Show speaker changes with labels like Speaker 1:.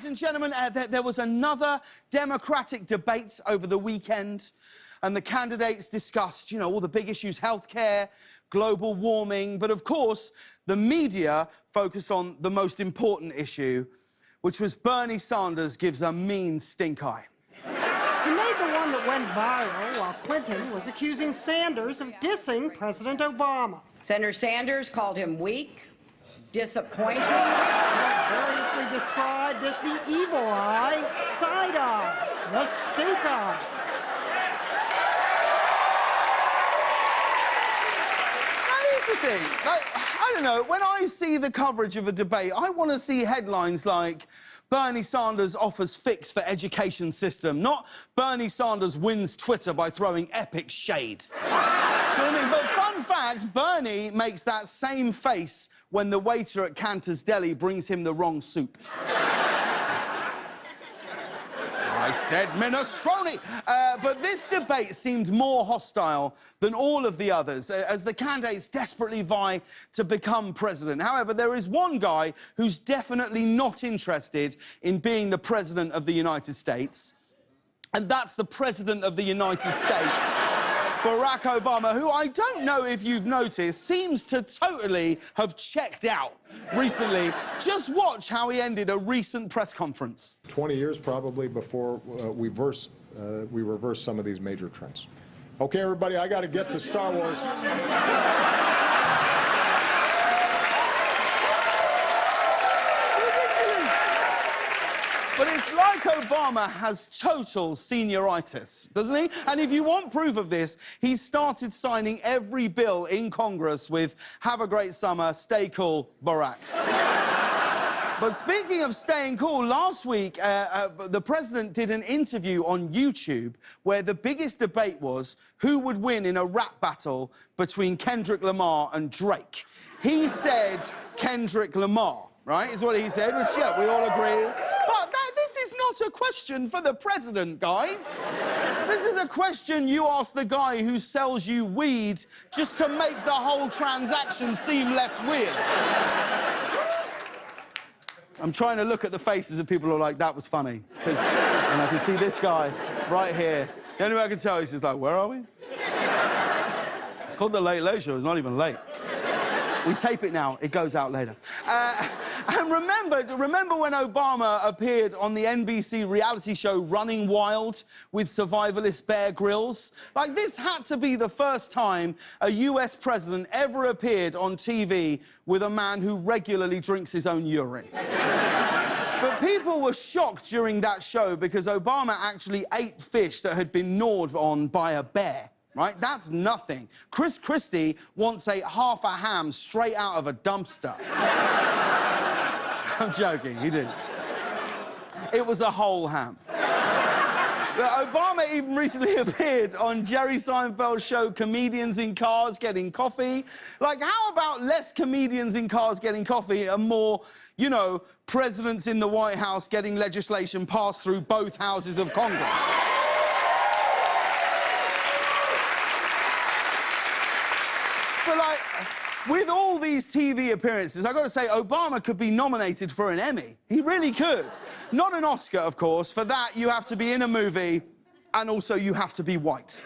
Speaker 1: Ladies and gentlemen, there was another Democratic debate over the weekend, and the candidates discussed, all the big issues, healthcare, global warming, but of course, the media focused on the most important issue, which was Bernie Sanders gives a mean stink eye.
Speaker 2: He made the one that went viral while Clinton was accusing Sanders of dissing President Obama.
Speaker 3: Senator Sanders called him weak, disappointing.
Speaker 2: Variously described as the evil eye, side eye, the stink eye.
Speaker 1: Now, here's the thing. I don't know, when I see the coverage of a debate, I want to see headlines like Bernie Sanders offers fix for education system, not Bernie Sanders wins Twitter by throwing epic shade. Do you know what I mean? But fun fact, Bernie makes that same face when the waiter at Cantor's Deli brings him the wrong soup. I said minestrone. But this debate seemed more hostile than all of the others, as the candidates desperately vie to become president. However, there is one guy who's definitely not interested in being the president of the United States, and that's the president of the United States, Barack Obama, who I don't know if you've noticed, seems to totally have checked out recently. Just watch how he ended a recent press conference.
Speaker 4: 20 years probably before we reverse some of these major trends. Okay, everybody, I got to get to Star Wars.
Speaker 1: But it's like Obama has total senioritis, doesn't he? And if you want proof of this, he's started signing every bill in Congress with "Have a great summer, stay cool, Barack." But speaking of staying cool, last week, the president did an interview on YouTube where the biggest debate was who would win in a rap battle between Kendrick Lamar and Drake. He said Kendrick Lamar, right, is what he said, which, yeah, we all agree. But this is not a question for the president, guys. This is a question you ask the guy who sells you weed just to make the whole transaction seem less weird. I'm trying to look at the faces of people who are like, that was funny. And I can see this guy right here. The only way I can tell is he's like, where are we? It's called The Late Late Show. It's not even late. We tape it now. It goes out later. And remember when Obama appeared on the NBC reality show Running Wild with survivalist Bear Grylls? Like, this had to be the first time a US president ever appeared on TV with a man who regularly drinks his own urine. But people were shocked during that show because Obama actually ate fish that had been gnawed on by a bear. Right? That's nothing. Chris Christie once ate half a ham straight out of a dumpster. I'm joking, he didn't. It was a whole ham. But Obama even recently appeared on Jerry Seinfeld's show Comedians in Cars Getting Coffee. Like, how about less comedians in cars getting coffee and more, presidents in the White House getting legislation passed through both houses of Congress? But, like, with all these TV appearances, I've got to say, Obama could be nominated for an Emmy. He really could. Not an Oscar, of course. For that, you have to be in a movie, and also you have to be white.